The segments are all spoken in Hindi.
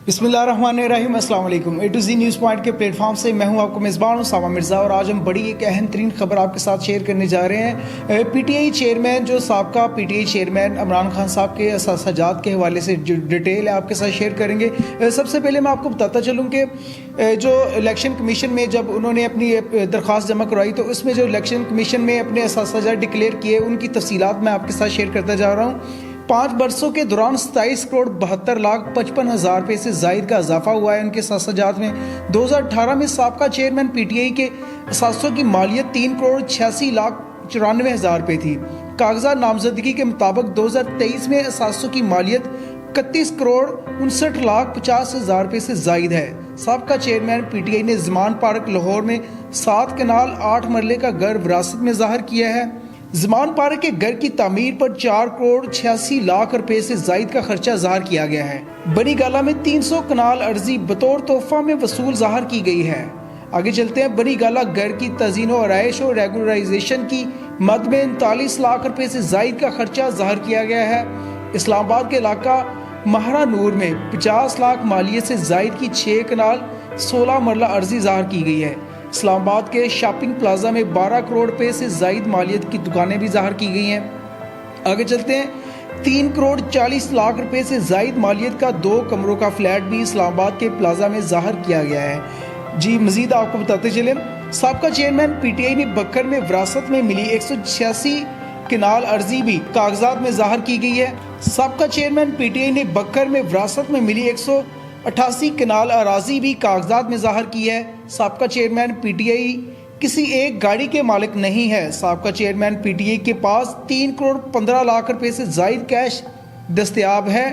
बिस्मिल्लाहिर्रहमानिर्रहीम, अस्सलाम वालेकुम। ए टू जी न्यूज़ पॉइंट के प्लेटफॉर्म से मैं हूं आपको मेज़बान सामा मिर्ज़ा और आज हम बड़ी एक अहम तरीन खबर आपके साथ शेयर करने जा रहे हैं। पीटीआई चेयरमैन जो साबका पीटीआई चेयरमैन इमरान खान साहब के असासाजात के हवाले से जो डिटेल है आपके साथ शेयर करेंगे। सबसे पहले मैं आपको बताता चलूँ कि जो इलेक्शन कमीशन में जब उन्होंने अपनी दरख्वास्त जमा करवाई तो उसमें जो इलेक्शन कमीशन में अपने असासाजात डिक्लेयर किए उनकी तफसीलात मैं आपके साथ शेयर करता जा रहा हूँ। 5 बरसों के दौरान 27 करोड़ 72 लाख 55 हज़ार रुपये से जायद का इजाफा हुआ है उनके सासाजात में। 2018 में साबका चेयरमैन पीटीआई के असासों की मालियत 3 करोड़ 86 लाख 94 हज़ार रुपये थी। कागजात नामजदगी के मुताबिक 2023 में असासों की मालियत 31 करोड़ 59 लाख 50 हज़ार रुपये से जायद है। साबका चेयरमैन पीटीआई ने ज़मान पार्क लाहौर में 7 कनाल 8 मरले का घर विरासत में ज़ाहिर किया है। ज़मान पार्क के घर की तामीर पर 4 करोड़ 86 लाख रुपए से जायद का खर्चा ज़ाहिर किया गया है। बनी गाला में 300 कनाल अर्जी बतौर तोहफा में वसूल ज़ाहिर की गई है। आगे चलते हैं। बनी गाला घर की तज़ीनो आराइश और रेगुलराइजेशन की मद में 39 लाख रुपए से जायद का खर्चा ज़ाहिर किया गया है। इस्लामाबाद के इलाका महारा नूर में 50 लाख मालियत से जायद की 6 कनाल 16 मरला अर्जी ज़ाहिर की गई है। इस्लामाबाद के शॉपिंग प्लाजा में 12 करोड़ रुपए से जायद मालियत की दुकानें भी ज़ाहिर की गई हैं। आगे चलते हैं। 3 करोड़ 40 लाख रुपए से जायद मालियत का 2 कमरों का फ्लैट भी इस्लामाबाद के प्लाजा में ज़ाहिर किया गया है। जी मजीद आपको बताते चले, साबका चेयरमैन पीटीआई ने बकर में विरासत में मिली 186 कनाल अर्जी भी कागजात में ज़ाहिर की गई है। साबका चेयरमैन पीटीआई ने बकर में विरासत में मिली 188 कनाल अराजी भी कागजात में ज़ाहिर की है। साबका चेयरमैन पीटीआई किसी एक गाड़ी के मालिक नहीं है। साबका चेयरमैन पीटीआई के पास 3 करोड़ 15 लाख रुपए से जायद कैश दस्तयाब है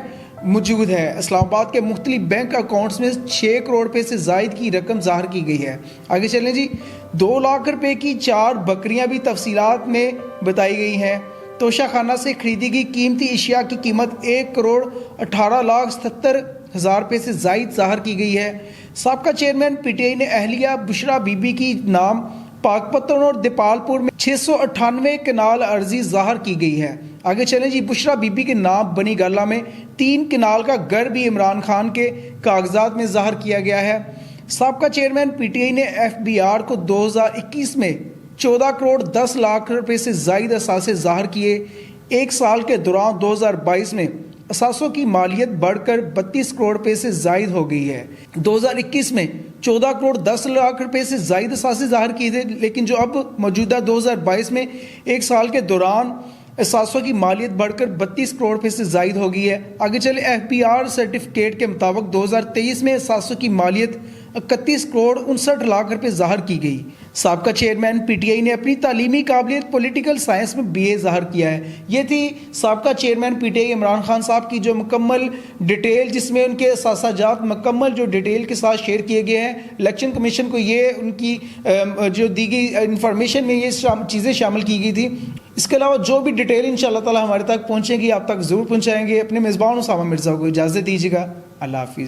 मौजूद है। इस्लामाबाद के मुख्तलिफ बैंक अकाउंट्स में 6 करोड़ रुपए से जायद की रकम ज़ाहिर की गई है। आगे चलें जी। 2 लाख रुपए की 4 बकरियां भी तफसीलात में बताई गई हैं। तोशा खाना से खरीदी गई कीमती अशिया की कीमत 1 करोड़ 18 लाख 77 हज़ार रुपये से जायद ज़ाहिर की गई है। साबका चेयरमैन पीटीआई ने अहलिया बुशरा बीबी की नाम पाकपतन और दीपालपुर में 698 कनाल अर्जी ज़ाहिर की गई है। आगे चलें जी। बुशरा बीबी के नाम बनी गाला में 3 कनाल का घर भी इमरान खान के कागजात में ज़ाहिर किया गया है। साबका चेयरमैन पीटीआई ने एफबीआर को 2021 में 14 करोड़ 10 लाख रुपए से जायद असासे ज़ाहिर किए। एक साल के दौरान 2022 में असासों की मालियत बढ़कर 32 करोड़ रुपए से जायद हो गई है। 2021 में 14 करोड़ 10 लाख रुपए से जायद असासे ज़ाहिर किए थे, लेकिन जो अब मौजूदा 2022 में एक साल के दौरान असासों की मालियत बढ़कर 32 करोड़ रुपए से जायद हो गई है। आगे चले। एफबीआर सर्टिफिकेट के मुताबिक 2023 में असासों की मालियत 31 करोड़ 59 लाख रुपए ज़ाहिर की गई। साबका चेयरमैन पीटीआई ने अपनी तालीमी काबिलियत पॉलिटिकल साइंस में बीए ज़ाहिर किया है। ये थी साबका चेयरमैन पीटीआई इमरान खान साहब की जो मुकम्मल डिटेल, जिसमें उनके असासाजात मुकम्मल जो डिटेल के साथ शेयर किए गए हैं। इलेक्शन कमीशन को ये उनकी जो दी गई इंफॉर्मेशन में ये चीज़ें शामिल की गई थी। इसके अलावा जो भी डिटेल इंशाअल्लाह ताला हमारे तक पहुँचेगी आप तक ज़रूर पहुँचाएंगे। अपने मेज़बान सामा मिर्ज़ा को इजाज़त दीजिएगा। अल्लाह हाफिज़।